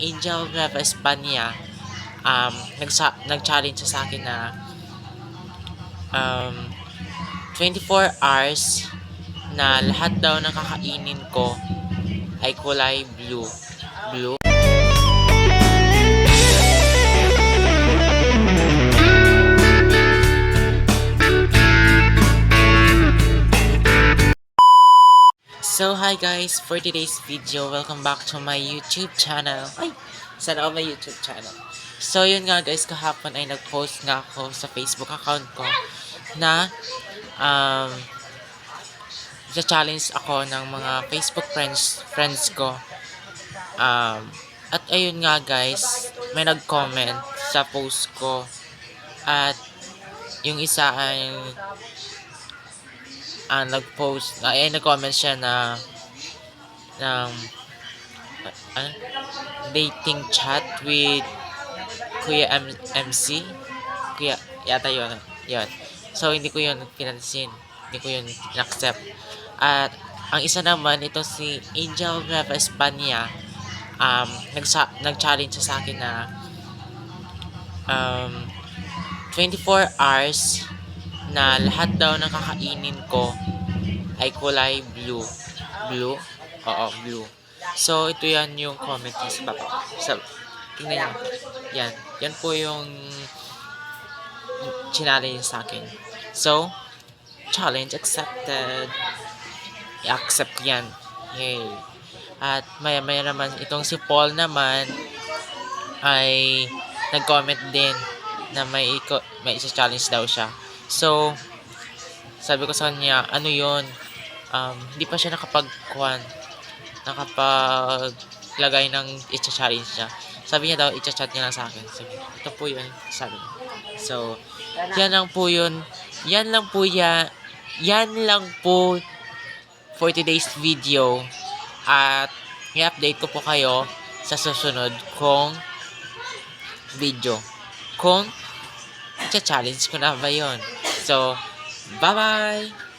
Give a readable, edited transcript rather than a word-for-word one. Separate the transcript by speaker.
Speaker 1: Angel Nueva Espana, nag-challenge siya sa akin na 24 hours na lahat daw ng kakainin ko ay kulay blue. Blue. So hi guys, for today's video, welcome back to my YouTube channel. Ay, sana ako may YouTube channel. So yun nga guys, kahapon ay nag-post nga ako sa Facebook account ko na challenge ako ng mga Facebook friends ko. At ayun nga guys, may nag-comment sa post ko. At yung isa ay nag-comment siya na ng dating chat with Kuya MC. Kuya, yata yun. So, hindi ko yun pinansin. Hindi ko yun in-accept. At, ang isa naman, ito si Angel Nueva Espana, nag-challenge siya sa akin na 24 hours na lahat daw ng kakainin ko ay kulay blue. Blue? Oo, blue. So, ito yan yung comment niya sa baba. Tingnan niyo. Yan. Yan po yung challenge niya sa akin. So, challenge accepted. I-accept ko yan. Yay. At maya-maya naman, itong si Paul naman ay nag-comment din na may isa-challenge daw siya. So, sabi ko sa kanya, ano yun? Hindi pa siya nakapaglagay ng i-challenge niya. Sabi niya daw, i-chat niya lang sa akin. So, ito po yun, sabi niya. So, yan lang po yun. Yan lang po for today's video. At, i-update ko po kayo sa susunod kong video. Kung i-challenge ko na ba yun. So, bye-bye!